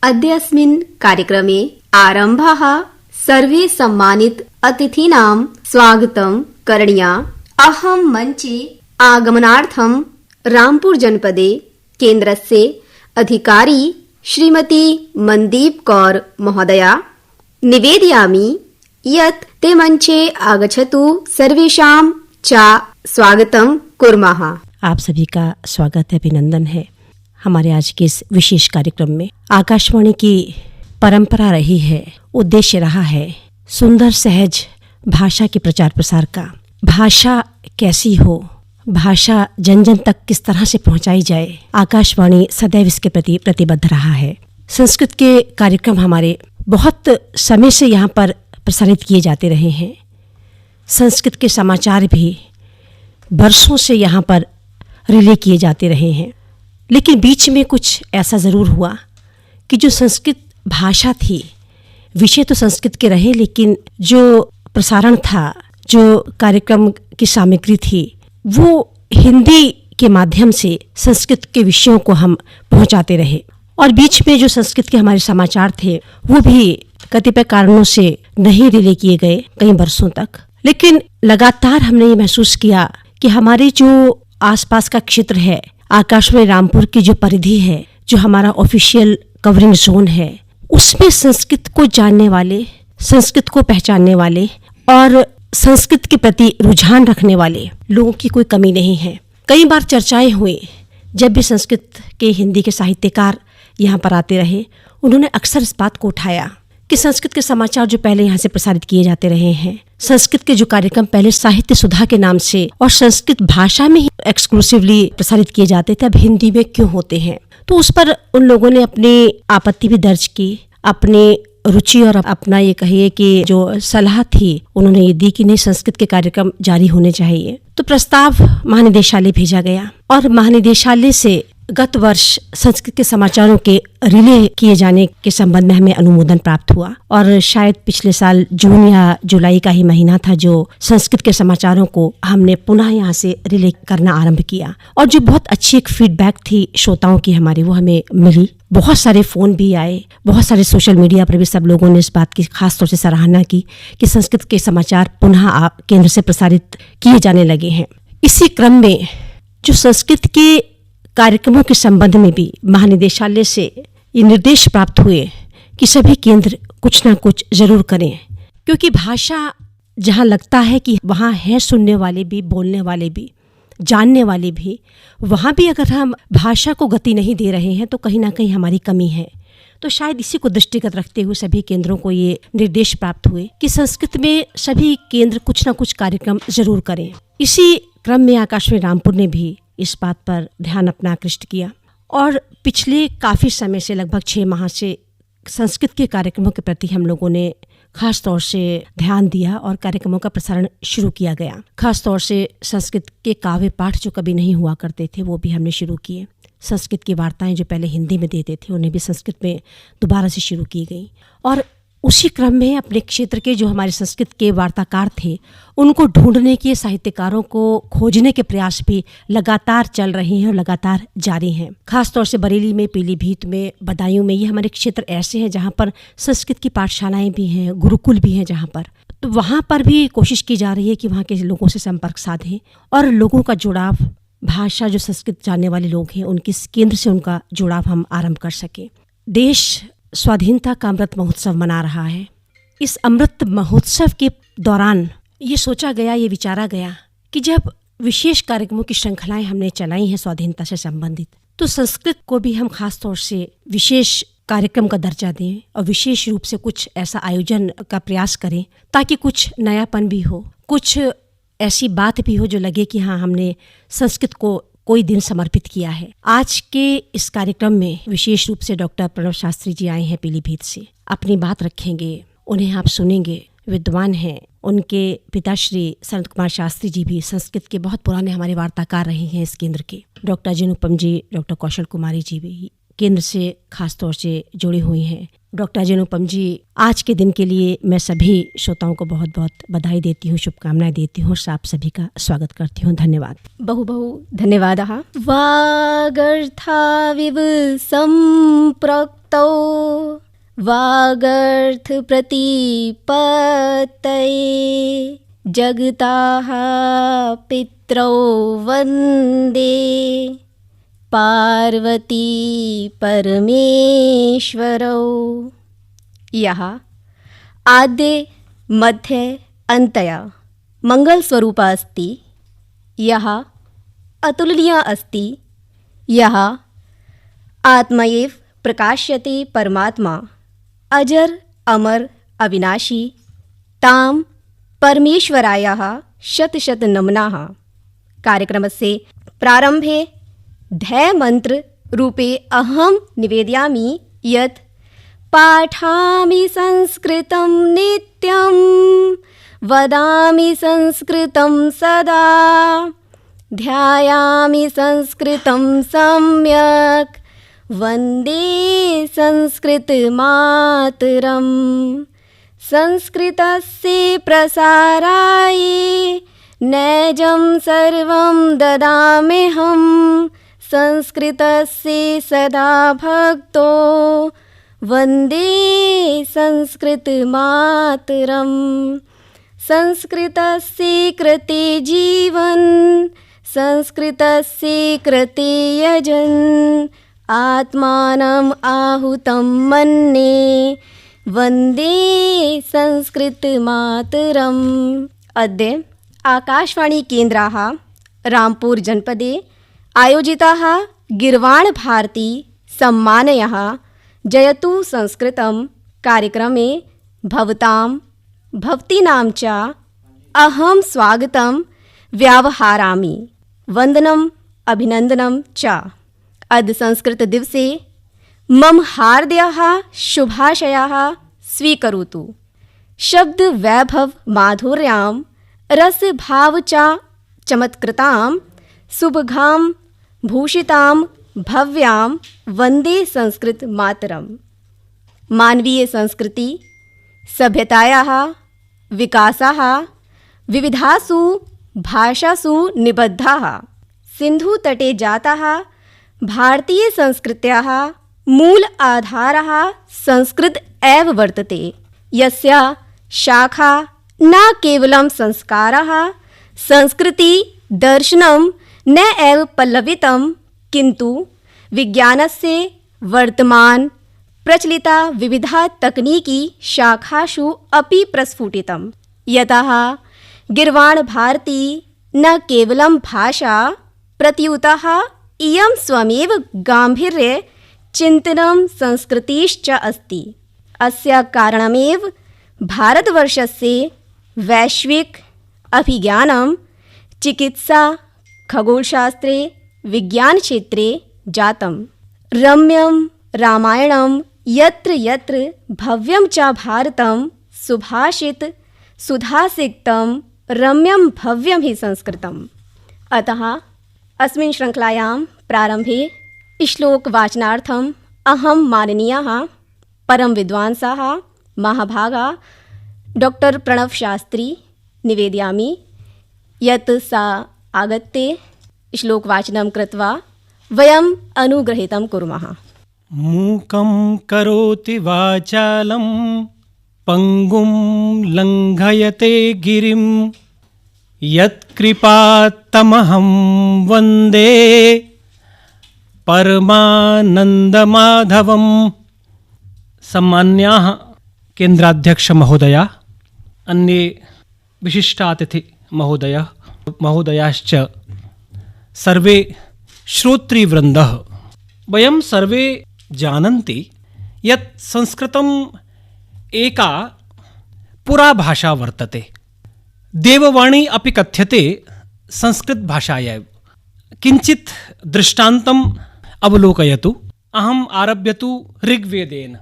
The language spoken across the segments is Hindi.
अद्यस्मिन् कार्यक्रमे आरम्भः सर्वे सम्मानित अतिथीनां स्वागतं करणीया। अहं मञ्चे आगमनार्थं रामपुर जनपदे केन्द्रस्य अधिकारी श्रीमती मनदीप कौर महोदया निवेदयामि यत् ते मञ्चे आगच्छतु। सर्वेषां च स्वागतं कुर्मः। आप सभी का स्वागत है, अभिनंदन है। हमारे आज के इस विशेष कार्यक्रम में आकाशवाणी की परंपरा रही है, उद्देश्य रहा है सुंदर सहज भाषा के प्रचार प्रसार का। भाषा कैसी हो, भाषा जन जन तक किस तरह से पहुंचाई जाए, आकाशवाणी सदैव इसके प्रति प्रतिबद्ध रहा है। संस्कृत के कार्यक्रम हमारे बहुत समय से यहाँ पर प्रसारित किए जाते रहे हैं। संस्कृत के समाचार भी वर्षों से यहाँ पर रिले किए जाते रहे हैं। लेकिन बीच में कुछ ऐसा ज़रूर हुआ कि जो संस्कृत भाषा थी, विषय तो संस्कृत के रहे, लेकिन जो प्रसारण था, जो कार्यक्रम की सामग्री थी, वो हिंदी के माध्यम से संस्कृत के विषयों को हम पहुंचाते रहे। और बीच में जो संस्कृत के हमारे समाचार थे वो भी कतिपय कारणों से नहीं रिले किए गए कई वर्षों तक। लेकिन लगातार हमने ये महसूस किया कि हमारे जो आसपास का क्षेत्र है, आकाशवाणी रामपुर की जो परिधि है, जो हमारा ऑफिशियल कवरिंग जोन है, उसमें संस्कृत को जानने वाले, संस्कृत को पहचानने वाले और संस्कृत के प्रति रुझान रखने वाले लोगों की कोई कमी नहीं है। कई बार चर्चाएं हुई, जब भी संस्कृत के हिंदी के साहित्यकार यहाँ पर आते रहे, उन्होंने अक्सर इस बात को उठाया कि संस्कृत के समाचार जो पहले यहाँ से प्रसारित किए जाते रहे हैं, संस्कृत के जो कार्यक्रम पहले साहित्य सुधा के नाम से और संस्कृत भाषा में ही एक्सक्लूसिवली प्रसारित किए जाते थे, अब हिंदी में क्यों होते हैं। तो उस पर उन लोगों ने अपनी आपत्ति भी दर्ज की, अपनी रुचि और अपना ये कहिए कि जो सलाह थी उन्होंने ये दी कि नहीं, संस्कृत के कार्यक्रम जारी होने चाहिए। तो प्रस्ताव महानिदेशालय भेजा गया और महानिदेशालय से गत वर्ष संस्कृत के समाचारों के रिले किए जाने के संबंध में हमें अनुमोदन प्राप्त हुआ। और शायद पिछले साल जून या जुलाई का ही महीना था जो संस्कृत के समाचारों को हमने पुनः यहाँ से रिले करना आरंभ किया। और जो बहुत अच्छी एक फीडबैक थी श्रोताओं की हमारी, वो हमें मिली। बहुत सारे फ़ोन भी आए, बहुत सारे सोशल मीडिया पर भी सब लोगों ने इस बात की खास तौर से सराहना की कि संस्कृत के समाचार पुनः केंद्र से प्रसारित किए जाने लगे हैं। इसी क्रम में जो संस्कृत के कार्यक्रमों के संबंध में भी महानिदेशालय से ये निर्देश प्राप्त हुए कि सभी केंद्र कुछ ना कुछ जरूर करें, क्योंकि भाषा जहाँ लगता है कि वहाँ है सुनने वाले भी, बोलने वाले भी, जानने वाले भी, वहाँ भी अगर हम भाषा को गति नहीं दे रहे हैं तो कहीं ना कहीं हमारी कमी है। तो शायद इसी को दृष्टिगत रखते हुए सभी केंद्रों को ये निर्देश प्राप्त हुए कि संस्कृत में सभी केंद्र कुछ ना कुछ कार्यक्रम जरूर करें। इसी क्रम में आकाशवाणी रामपुर ने भी इस बात पर ध्यान अपना आकृष्ट किया और पिछले काफ़ी समय से, लगभग 6 माह से संस्कृत के कार्यक्रमों के प्रति हम लोगों ने खास तौर से ध्यान दिया और कार्यक्रमों का प्रसारण शुरू किया गया। खास तौर से संस्कृत के काव्य पाठ जो कभी नहीं हुआ करते थे वो भी हमने शुरू किए। संस्कृत की वार्ताएं जो पहले हिंदी में देते थे उन्हें भी संस्कृत में दोबारा से शुरू की गई। और उसी क्रम में अपने क्षेत्र के जो हमारे संस्कृत के वार्ताकार थे उनको ढूंढने के, साहित्यकारों को खोजने के प्रयास भी लगातार चल रहे हैं और लगातार जारी हैं। खासतौर से बरेली में, पीलीभीत में, बदायूं में, ये हमारे क्षेत्र ऐसे हैं जहाँ पर संस्कृत की पाठशालाएं भी हैं, गुरुकुल भी हैं जहाँ पर। तो वहाँ पर भी कोशिश की जा रही है कि वहाँ के लोगों से संपर्क साधें और लोगों का जुड़ाव, भाषा जो संस्कृत जानने वाले लोग हैं उनके केंद्र से उनका जुड़ाव हम आरंभ कर सकें। देश स्वाधीनता का अमृत महोत्सव मना रहा है। इस अमृत महोत्सव के दौरान ये सोचा गया, ये विचारा गया कि जब विशेष कार्यक्रमों की श्रृंखलाएं हमने चलाई हैं स्वाधीनता से संबंधित, तो संस्कृत को भी हम खास तौर से विशेष कार्यक्रम का दर्जा दें और विशेष रूप से कुछ ऐसा आयोजन का प्रयास करें ताकि कुछ नयापन भी हो, कुछ ऐसी बात भी हो जो लगे कि हाँ, हमने संस्कृत को कोई दिन समर्पित किया है। आज के इस कार्यक्रम में विशेष रूप से डॉक्टर प्रणव शास्त्री जी आए हैं पीलीभीत से, अपनी बात रखेंगे, उन्हें आप सुनेंगे। विद्वान हैं, उनके पिताश्री सनत कुमार शास्त्री जी भी संस्कृत के बहुत पुराने हमारे वार्ताकार रहे हैं इस केंद्र के। डॉक्टर जिनुपम जी, डॉक्टर कौशल कुमारी जी भी केंद्र से खास तौर से जुड़ी हुई हैं। डॉक्टर जिनुपम जी, आज के दिन के लिए मैं सभी श्रोताओं को बहुत बहुत बधाई देती हूँ, शुभकामनाएं देती हूँ और आप सभी का स्वागत करती हूँ। धन्यवाद। बहु धन्यवादः। वागर्थाविव संप्रक्त प्राप्तौ वागर्थप्रतिपत्तये जगताः पितरौ वन्दे पार्वती परमेश्वरौ। यः आद्य मध्य अन्त्य मंगलस्वरूप अस्ति, यः अतुलनीय अस्ति, यः आत्मैव प्रकाश्यते परमात्मा अजर अमर अविनाशी, तां परमेश्वरायाः शत नमनाः। कार्यक्रमस्य प्रारम्भे ध्येयमन्त्र रूपे अहं निवेदयामि यत् पाठामि संस्कृतं नित्यं, वदामि संस्कृतं सदा, ध्यायामि संस्कृतं सम्यक्, वन्दे संस्कृतमातरम्। संस्कृतस्य प्रसाराय नैजं सर्वं ददाम्यहं, संस्कृतस्य सदा भक्तो वन्दे संस्कृतमातरम्। संस्कृतस्य कृते जीवन्, संस्कृतस्य कृते यजन्, आत्मानम् आहुतं मन्ये वन्दे संस्कृतमातरम्। अद्य आकाशवाणी केन्द्राः रामपुर जनपदे आयोजिताः गीर्वाण भारती सम्मानयः जयतु संस्कृतं कार्यक्रमे भवतां भवतीनां च अहं स्वागतं व्यावहारामि, वन्दनम् अभिनन्दनं च। अद्य संस्कृतदिवसे मम हार्दयः शुभाशयाः स्वीकरोतु। शब्दवैभव माधुर्यां रसभाव च चमत्कृतां सुभगां भूषितां भव्यां वन्दे संस्कृतमातरम्। मानवीय संस्कृति सभ्यतायाः विकासः विविधासु भाषासु निबद्धाः। सिन्धुतटे जाताः भारतीय संस्कृत्याः मूल आधारः संस्कृत एव वर्तते, यस्य शाखा न केवलं संस्कारः संस्कृति दर्शनं न एव पल्लवितं, किन्तु विज्ञानस्य वर्तमान प्रचलिता विविधा तकनीकी शाखासु अपि प्रस्फुटितं। यतः गीर्वाण भारती न केवलं भाषा प्रत्युतः इयं स्वमेव गाम्भीर्ये चिन्तनं संस्कृतिश्च अस्ति। अस्य कारणमेव भारतवर्षस्य वैश्विक अभिज्ञानं चिकित्सा खगोलशास्त्रे विज्ञानक्षेत्रे जातं। रम्यं रामायणं यत्र यत्र भव्यं च भारतं, सुभाषित सुधासिक्तं रम्यं भव्यं हि संस्कृतम्। अतः अस्मिन् श्रृङ्खलायां प्रारम्भे श्लोकवाचनार्थम् अहं माननीयाः परम विद्वांसः महाभागा डॉक्टर प्रणव शास्त्री निवेदयामि यत् सा आगत्य श्लोकवाचनं कृत्वा वयम् अनुग्रहीतं कुर्मः। मूकं करोति वाचालं पंगुं लङ्घयते गिरिं यत्कृपात्तमहं वन्दे परमानन्दमाधवम्। सम्मान्याः केन्द्राध्यक्ष महोदया, अन्ये विशिष्टातिथि महोदयाश्च सर्वे श्रोतृवृन्दः, वयं सर्वे जानन्ति यत् संस्कृतम् एका पुरा भाषा वर्तते। देववाणी अपि कथ्यते संस्कृतभाषायां। किञ्चित् दृष्टान्तम् अवलोकयतु। अहम् आरभ्यतु ऋग्वेदेन।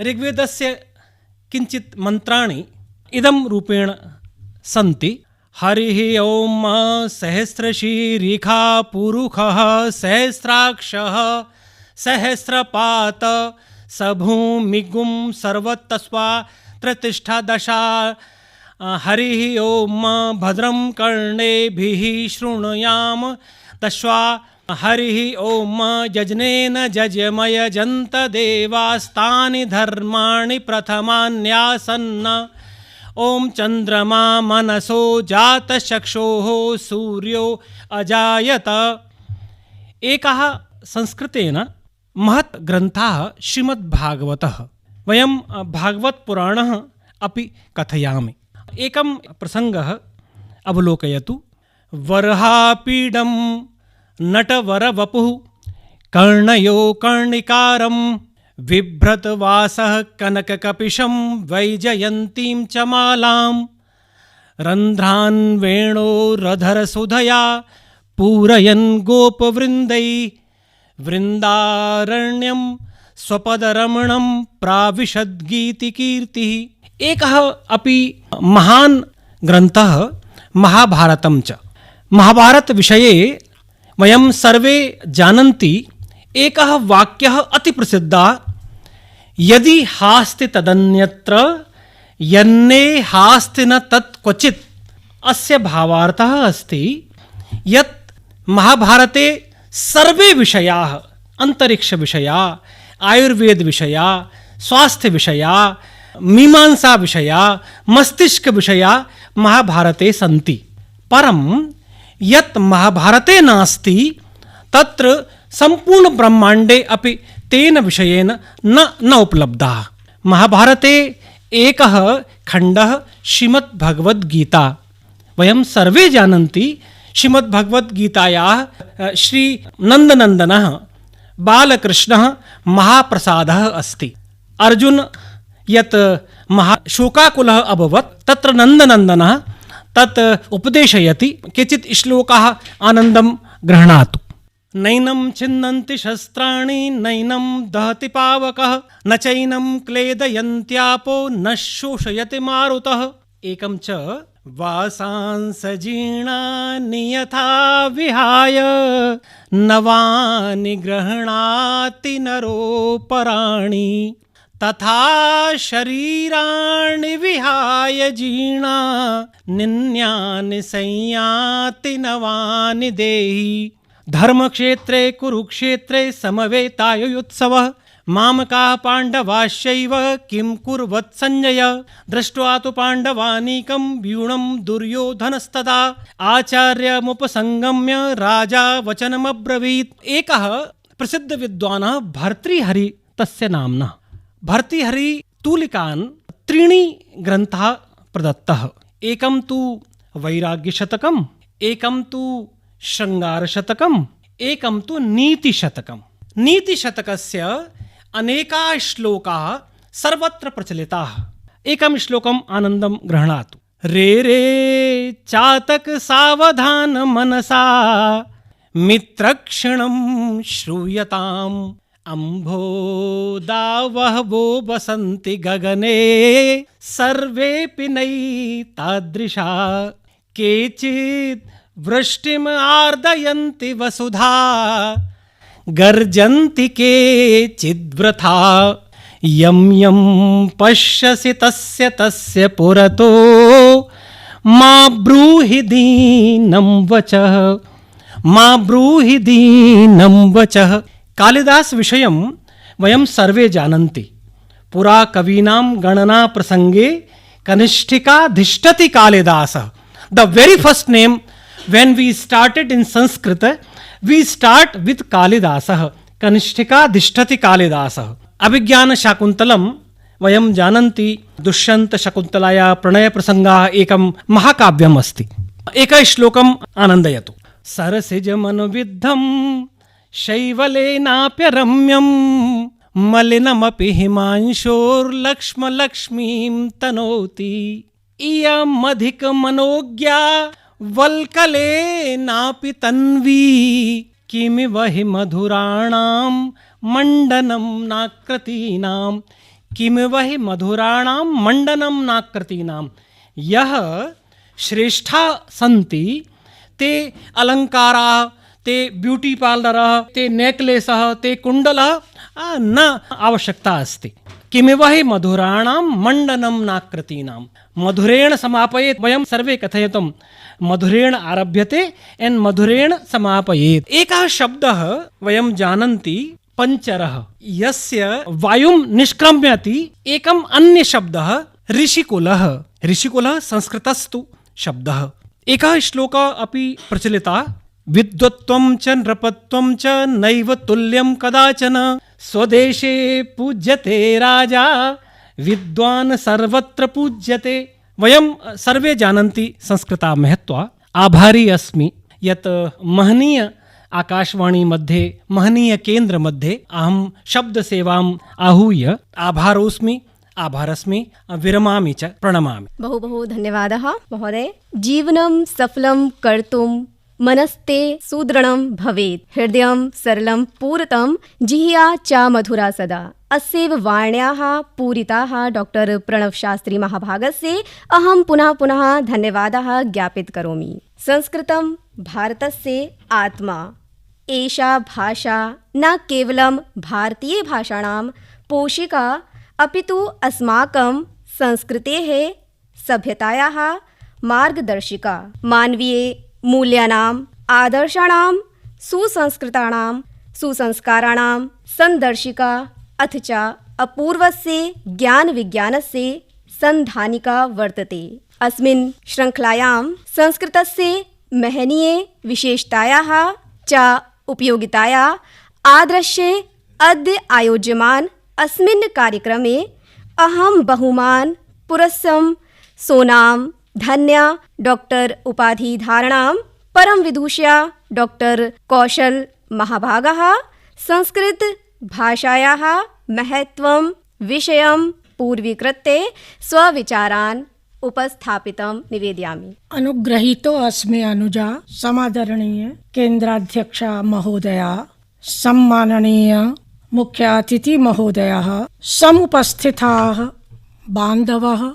ऋग्वेदस्य किञ्चित् मन्त्राणि इदं रूपेण सन्ति। हरिः ॐ सहस्रशीरिखा पुरुषः सहस्राक्षः सहस्रपात सभूमिगुं सर्वतस्वा प्रतिष्ठा दशा। हरिः ॐ भद्रं कर्णेभिः शृणुयाम दश्वा हरिः ॐ यज्ञेन यजमयजन्त देवास्तानि धर्माणि प्रथमान्यासन्न ॐ चन्द्रमा मनसो जातचक्षुः सूर्यो अजायत। एकः संस्कृतेन महत् ग्रन्थः श्रीमद्भागवतः। वयं भागवतपुराणः अपि कथयामि। एकं प्रसङ्गः अवलोकयतु। वरहापीडं नटवरवपुः कर्णयो कर्णिकारं बिभ्रतवासः कनककपिशं वैजयन्तीं च मालां रन्ध्रान् वेणोरधरसुधया पूरयन् गोपवृन्दै वृन्दारण्यं स्वपदरमणं प्राविशद्गीतिकीर्तिः। एकः अपि महान् ग्रन्थः महाभारतं च। महाभारतविषये वयं सर्वे जानन्ति। एकः वाक्यः अतिप्रसिद्धः, यदि हास्ति तदन्यत्र यन्ने हास्ति न तत् क्वचित्। अस्य भावार्थः अस्ति यत् महाभारते सर्वे विषयाः, अन्तरिक्षविषयाः, आयुर्वेदविषयाः, स्वास्थ्यविषयाः, मीमांसाविषयाः, मस्तिष्कविषयाः महाभारते सन्ति। परं यत् महाभारते नास्ति तत्र सम्पूर्णब्रह्माण्डे अपि तेन विषयेन न उपलब्धः। महाभारते एकः खण्डः श्रीमद्भगवद्गीता। वयं सर्वे जानन्ति श्रीमद्भगवद्गीतायाः श्रीनन्दनन्दनः बालकृष्णः महाप्रसादः अस्ति। अर्जुन यत् महाशोकाकुलः अभवत् तत्र नन्दनन्दनः तत् उपदेशयति। केचित् श्लोकाः आनन्दं गृह्णातु। नैनं छिन्दन्ति शस्त्राणि नैनं दहति पावकः न चैनं क्लेदयन्त्यापो न शोषयति मारुतः। एकं च वासांसजीर्णानि यथा विहाय नवानि गृह्णाति नरोपराणि तथा शरीराणि विहाय जीर्णा निन्यानि संयाति नवानि देहि। धर्मक्षेत्रे कुरुक्षेत्रे समवेतायुत्सवः मामकाः पाण्डवाश्चैव किं कुर्वत् सञ्जय दृष्ट्वा तु पाण्डवानीकं व्यूढं दुर्योधनस्तदा आचार्यमुपसंगम्य राजा वचनमब्रवीत्। एकः प्रसिद्धविद्वानः भर्तृहरि तस्य नाम्नः। भर्तृहरितूलिकान् त्रीणि ग्रन्थाः प्रदत्तः। एकं तु वैराग्यशतकम्, एकं तु शृङ्गारशतकम्, एकं तु नीतिशतकम्। नीतिशतकस्य अनेकाः श्लोकाः सर्वत्र प्रचलिताः। एकं श्लोकम् आनन्दं गृह्णातु। रे रे चातक सावधान मनसा मित्रक्षणं श्रूयताम् अम्भोदावहवो वसन्ति गगने सर्वेऽपि नैतादृशा केचित् वृष्टिम् आर्दयन्ति वसुधा गर्जन्ति केचिद्वृथा यं यं पश्यसि तस्य तस्य पुरतो मा ब्रूहि दीनं वचः मा ब्रूहि दीनं वचः। कालिदास विषयं वयं सर्वे जानन्ति। पुरा कवीनां गणना प्रसंगे कनिष्ठिकाधिष्ठति कालिदासः। The very first name when we started in Sanskrit, we start with कालिदासः। कनिष्ठिकाधिष्ठति कालिदासः। अभिज्ञान शाकुन्तलं वयं जानन्ति। दुष्यन्त शकुन्तलाया प्रणय प्रसंगाः एकं महाकाव्यम् अस्ति। एकः श्लोकम् आनन्दयतु। सरसिजमनुविद्धं शैवलेनाप्यरम्यं मलिनमपि हिमांशोर्लक्ष्मलक्ष्मीं तनोति इयमधिकमनोज्ञा वल्कलेनापि तन्वी किमिव हि मधुराणां मण्डनं नाकृतीनां किमिव हि मधुराणां मण्डनं नाकृतीनां। यः श्रेष्ठा सन्ति ते अलङ्काराः, ते ब्यूटी पार्लरः, ते नेक्लेसः, ते कुण्डलः न आवश्यकता अस्ति। किमिव हि मधुराणां मण्डनं नाकृतीनां। मधुरेण समापयेत्। वयं सर्वे कथयितुं मधुरेण आरभ्यते एन् मधुरेण समापयेत्। एकः शब्दः वयं जानन्ति पञ्चरः, यस्य वायुं निष्क्रम्यति। एकम् अन्य शब्दः ऋषिकुलः। ऋषिकुलः संस्कृतस्तु शब्दः। एकः श्लोकः अपि प्रचलितः, विद्वत्त्वं च नृपत्वं च नैव तुल्यं कदाचन, स्वदेशे पूज्यते राजा विद्वान् सर्वत्र पूज्यते। वयं सर्वे जानन्ति संस्कृता महत्त्वा। आभारी अस्मि यत् महनीय आकाशवाणी मध्ये, महनीय केन्द्र मध्ये अहं शब्दसेवाम् आहूय आभारस्मि, विरमामि च, प्रणमामि। बहु बहु धन्यवादः महोदय। जीवनं सफलं कर्तुं मनस्ते सुदृढं भवेत्, हृदयं सरलं पूरितं, जिह्वा च मधुरा सदा। अस्यैव वाण्याः पूरिताः डॉक्टर प्रणव शास्त्री महाभागस्य अहं पुनः पुनः धन्यवादः ज्ञापित करोमि। संस्कृतं भारतस्य आत्मा। एषा भाषा न केवलं भारतीयभाषाणां पोषिका अपि तु अस्माकं संस्कृतेः सभ्यतायाः मार्गदर्शिका। मानवीय मूल्यानाम् आदर्शाणां सुसंस्कृतानां सुसंस्काराणां संदर्शिका अथ च अपूर्वस्य ज्ञानविज्ञानस्य सन्धानिका वर्तते। अस्मिन् श्रृङ्खलायां संस्कृतस्य महनीय विशेषतायाः च उपयोगिताया आदृश्ये अद्य आयोज्यमान अस्मिन् कार्यक्रमे अहं बहुमान पुरस्सं सोनां धन्या डॉक्टर उपाधिधारणां परम विदुषया डॉक्टर कौशल महाभागः संस्कृत भाषायाः महत्त्वं विषयं पूर्वीकृत्य स्वविचारान् उपस्थापितं निवेदयामि। अनुग्रहीतो अस्मि अनुजा, समादरणीय केन्द्राध्यक्षा महोदया, सम्माननीय मुख्य अतिथि महोदयः, समुपस्थिताः बान्धवः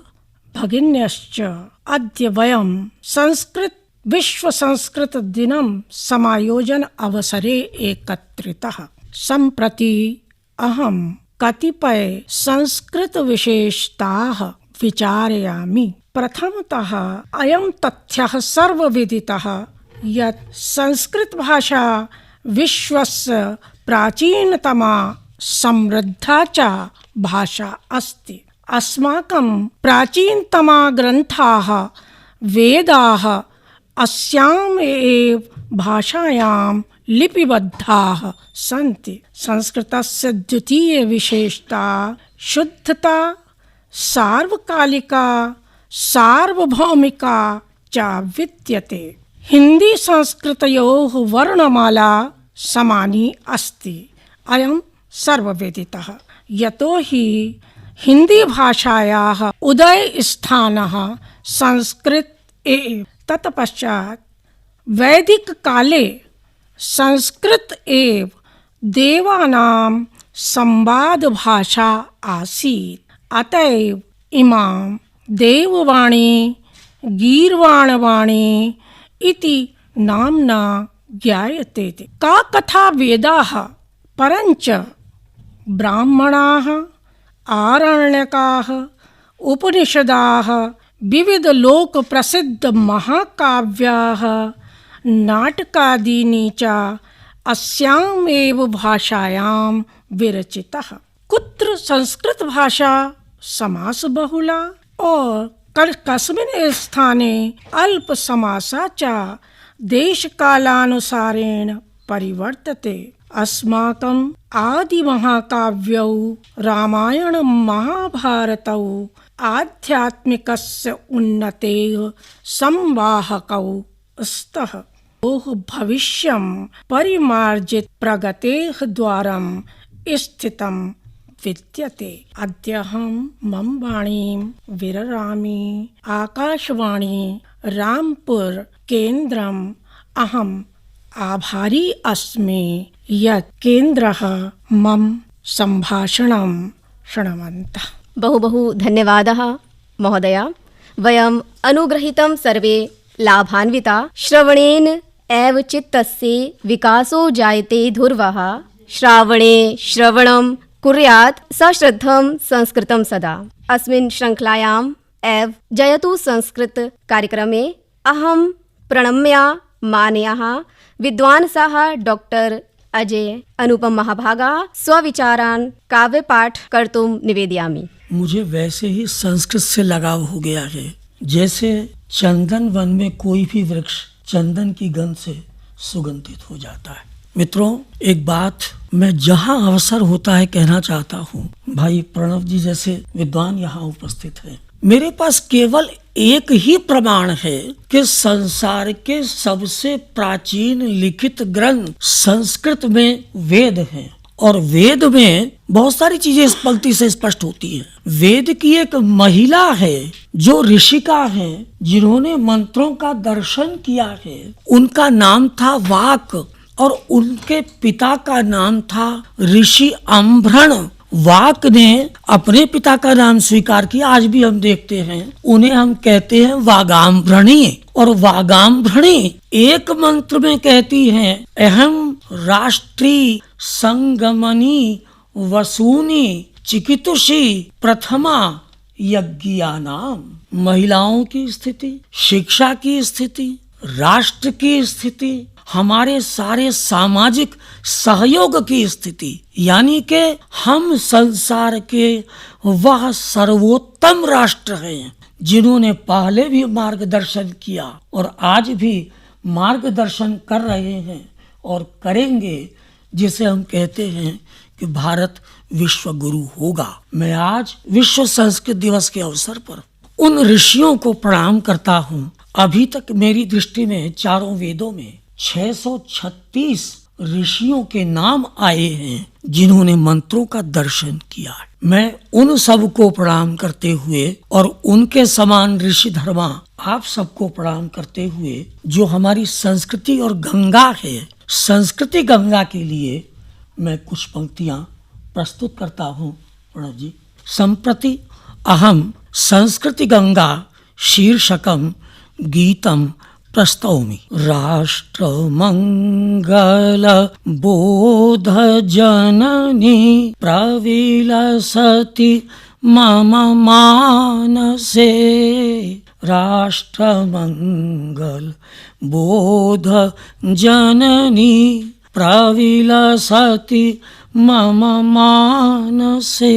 भगिन्यश्च। अद्य वयं संस्कृत विश्व संस्कृत दिनं समायोजन अवसरे एकत्रितः। सम्प्रति अहं कतिपय संस्कृत विशेषताः विचारयामि। प्रथमतः अयं तथ्यः सर्वविदितः यत् संस्कृत भाषा विश्वस्य प्राचीनतमा समृद्धा च भाषा अस्ति। अस्माकं प्राचीनतमा ग्रन्थाः वेदाः अस्याम् एव भाषायां लिपिबद्धाः सन्ति। संस्कृतस्य द्वितीय विशेषता शुद्धता, सार्वकालिका, सार्वभौमिका च विद्यते। हिंदी संस्कृतयोः वर्णमाला समानी अस्ति। अयं सर्वविदितः। यतोहि हिंदी भाषायाः उदयस्थानः संस्कृत एव। तत्पश्चात् वैदिक काले संस्कृत एव देवानां संवाद भाषा आसीत्। अतएव इमां देववाणी गीर्वाणवाणी इति नाम्ना ज्ञायते। का कथा वेदाः परञ्च ब्राह्मणाः, आरण्यकाः, उपनिषदाः, विविध लोक प्रसिद्ध महाकाव्याः, नाटकादीनि च अस्याम् एव भाषायां विरचितः। कुत्र संस्कृत भाषा समासबहुला और कस्मिन् स्थाने अल्प समासा च देशकालानुसारेण परिवर्तते। अस्माकं आदिमहाकाव्यौ रामायणं महाभारतौ आध्यात्मिकस्य उन्नतेः संवाहकौ स्तः। भविष्यं परिमार्जित प्रगतेः द्वारं स्थितं विद्यते। अद्यहं मम वाणीं विररामि। आकाशवाणी रामपुर केन्द्रम् अहम् आभारी अस्मि यत् केन्द्रः मम सम्भाषणं शृण्वन्तः। बहु बहु धन्यवादः महोदया। वयम् अनुग्रहीतं सर्वे लाभान्विता। श्रवणेन एव चित्तस्य विकासो जायते ध्रुवः। श्रावणे श्रवणं कुर्यात् सश्रद्धं संस्कृतं सदा। अस्मिन् श्रृङ्खलायाम् एव जयतु संस्कृत कार्यक्रमे अहं प्रणम्या मानयाः विद्वांसः डॉक्टर अजय अनुपम महाभागाः स्वविचारान् काव्यपाठ कर्तुं निवेदयामि। मुझे वैसे ही संस्कृत से लगाव हो गया है जैसे चंदन वन में कोई भी वृक्ष चंदन की गंध से सुगंधित हो जाता है। मित्रों, एक बात मैं जहां अवसर होता है कहना चाहता हूं। भाई प्रणव जी जैसे विद्वान यहाँ उपस्थित हैं। मेरे पास केवल एक ही प्रमाण है कि संसार के सबसे प्राचीन लिखित ग्रंथ संस्कृत में वेद हैं और वेद में बहुत सारी चीजें इस पंक्ति से स्पष्ट होती हैं। वेद की एक महिला है जो ऋषिका है, जिन्होंने मंत्रों का दर्शन किया है। उनका नाम था वाक और उनके पिता का नाम था ऋषि अम्भृण। वाक ने अपने पिता का नाम स्वीकार किया। आज भी हम देखते हैं उन्हें हम कहते हैं वागाम्भृणी। और वागाम्भृणी एक मंत्र में कहती हैं अहम राष्ट्री संगमनी वसूनी चिकितुषी प्रथमा यज्ञानाम। महिलाओं की स्थिति, शिक्षा की स्थिति, राष्ट्र की स्थिति, हमारे सारे सामाजिक सहयोग की स्थिति, यानी कि हम संसार के वह सर्वोत्तम राष्ट्र हैं जिन्होंने पहले भी मार्गदर्शन किया और आज भी मार्गदर्शन कर रहे हैं और करेंगे, जिसे हम कहते हैं कि भारत विश्व गुरु होगा। मैं आज विश्व संस्कृत दिवस के अवसर पर उन ऋषियों को प्रणाम करता हूँ। अभी तक मेरी दृष्टि में चारों वेदों में 636 ऋषियों के नाम आए हैं जिन्होंने मंत्रों का दर्शन किया। मैं उन सब को प्रणाम करते हुए और उनके समान ऋषि धर्मा आप सबको प्रणाम करते हुए जो हमारी संस्कृति और गंगा है, संस्कृति गंगा के लिए मैं कुछ पंक्तियां प्रस्तुत करता हूं। प्रणव जी, संप्रति अहम संस्कृति गंगा शीर्षकम गीतम प्रस्तौमि। राष्ट्र मंगल बोध जननी प्रविलसति मम मानसे। राष्ट्र मंगल बोध जननी प्रविलसति मम मानसे।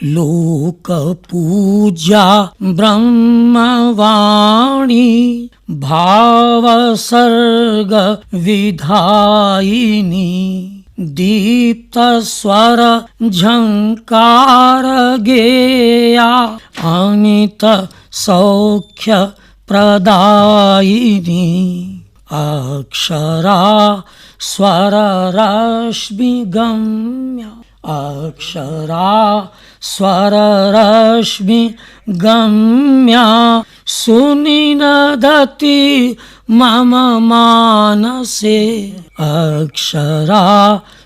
लोक पूजा ब्रह्मवाणी भाव सर्ग विधायिनी। दीप्त स्वर झंकार गेया अमित सौख्य प्रदायिनी। अक्षरा स्वर रश्मि गम्या। अक्षरा स्वर रश्मि गम्या सुनिनदति मम मानसे। अक्षरा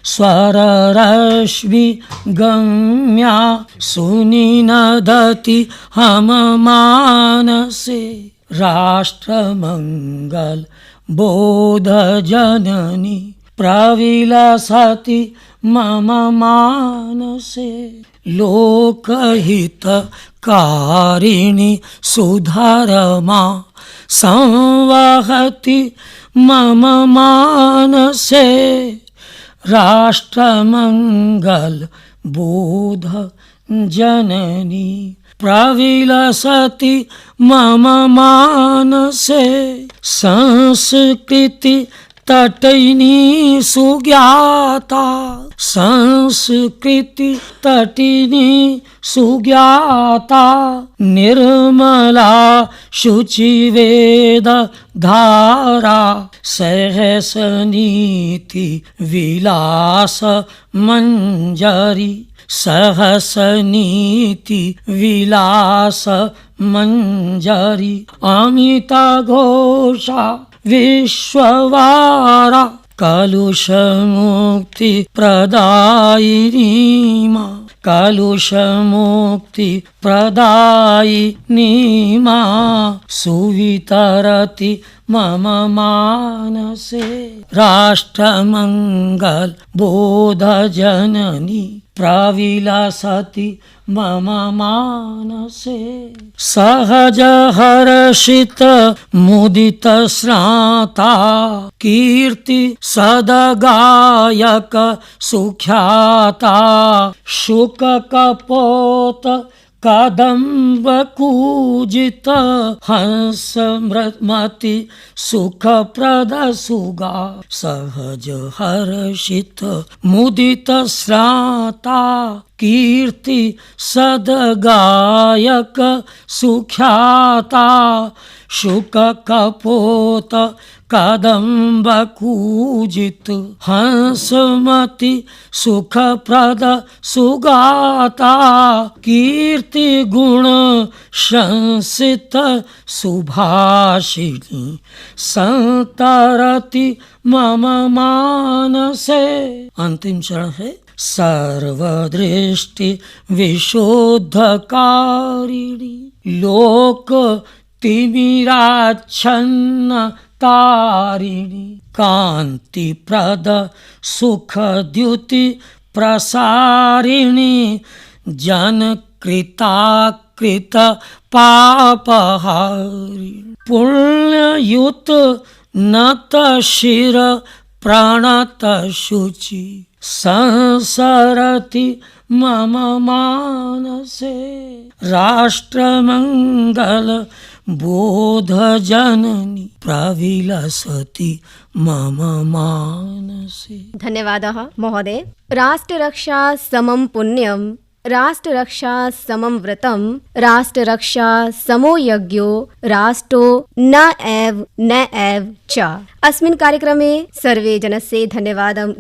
स्वर रश्मि गम्या सुनिनदति हम मानसे। राष्ट्र मंगल बोध जननी प्रविलसति मम मानसे। लोकहित कारिणी सुधर्मा संवहति मम मानसे। राष्ट्रमंगल बोध जननी प्रविलसति मम मानसे। संस्कृति तटिनी सुज्ञाता। संस्कृति तटिनी सुज्ञाता। निर्मला शुचिवेद धारा। सहस नीति विलास मंजरी। सहस नीति विलास मंजरी। अमित घोषा विश्ववारा। कलुष मुक्ति प्रदायिनी मां। कलुषमुक्ति प्रदायिनी मां सुवितरति मम मानसे राष्ट्रमंगल बोध जननी प्रविलसति मम मानसे सहज हर्षित मुदित श्राता कीर्ति सदगायक सुख्याता शुक कपोत कदम्ब कूजित हंस मृमति सुखप्रद सुगा सहज हर्षित मुदित श्राता कीर्ति सदगायक सुख्याता शुक कपोत कदम्ब कूजित हंसमति सुखप्रद सुगाता कीर्ति गुण संसित सुभाषिणी संतरति मम मानसे। अंतिम चरण है सर्वदृष्टि विशुद्धकारिणी लोक तिमिराच्छन्न तारिणी कांति प्रद सुख द्युति प्रसारिणी जन कृताकृत पापहारिणी पुण्ययुत नत शिर प्रणत शुचि संसरति मम मानसे राष्ट्रमंगल बोध जननी प्रविलसति मम मानसे। धन्यवादः महोदय। राष्ट्ररक्षा समं पुण्यं राष्ट्ररक्षा समं व्रतं राष्ट्ररक्षा समो यज्ञो राष्ट्रो न एव च। अस्मिन् कार्यक्रमे सर्वे जनस्य धन्यवादं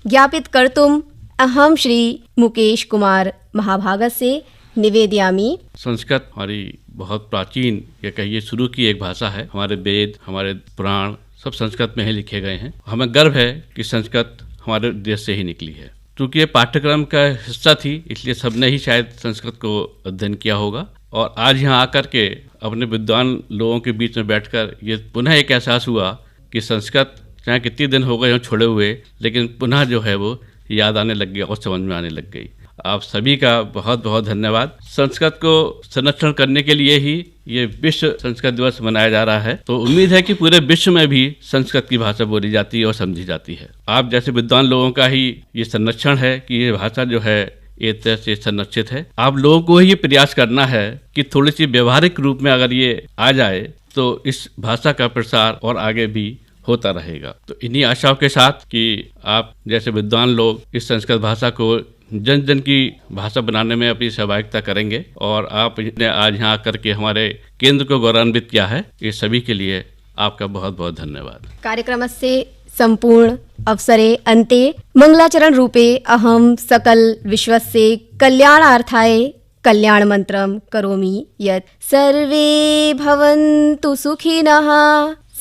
ज्ञापित कर्तुम् अहं श्री मुकेश कुमार महाभागस्य निवेदयामि। संस्कृत हमारी बहुत प्राचीन या कहिए शुरू की एक भाषा है। हमारे वेद हमारे पुराण सब संस्कृत में ही लिखे गए हैं। हमें गर्व है कि संस्कृत हमारे देश से ही निकली है। क्योंकि ये पाठ्यक्रम का हिस्सा थी इसलिए सबने ही शायद संस्कृत को अध्ययन किया होगा और आज यहाँ आकर के अपने विद्वान लोगों के बीच में बैठकर ये पुनः एक एहसास हुआ कि संस्कृत चाहे कितने दिन हो गए हों छोड़े हुए लेकिन पुनः जो है वो याद आने लग गया और समझ में आने लग गई। आप सभी का बहुत बहुत धन्यवाद। संस्कृत को संरक्षण करने के लिए ही ये विश्व संस्कृत दिवस मनाया जा रहा है। तो उम्मीद है कि पूरे विश्व में भी संस्कृत की भाषा बोली जाती है और समझी जाती है। आप जैसे विद्वान लोगों का ही ये संरक्षण है कि ये भाषा जो है एक तरह से संरक्षित है। आप लोगों को ये प्रयास करना है कि थोड़ी सी व्यवहारिक रूप में अगर ये आ जाए तो इस भाषा का प्रसार और आगे भी होता रहेगा। तो इन्हीं आशाओं के साथ कि आप जैसे विद्वान लोग इस संस्कृत भाषा को जन जन की भाषा बनाने में अपनी सहभागिता करेंगे और आपने आज यहाँ आकर के हमारे केंद्र को गौरवान्वित किया है, ये सभी के लिए आपका बहुत बहुत धन्यवाद। कार्यक्रमस्य सम्पूर्ण अवसरे अन्ते मंगलाचरण रूपे अहं सकल विश्वस्य कल्याणार्थाय कल्याणमन्त्रं करोमि यत् सर्वे भवन्तु सुखिनः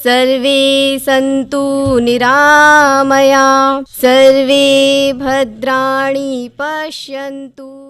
सर्वे सन्तु निरामया सर्वे भद्राणि पश्यन्तु।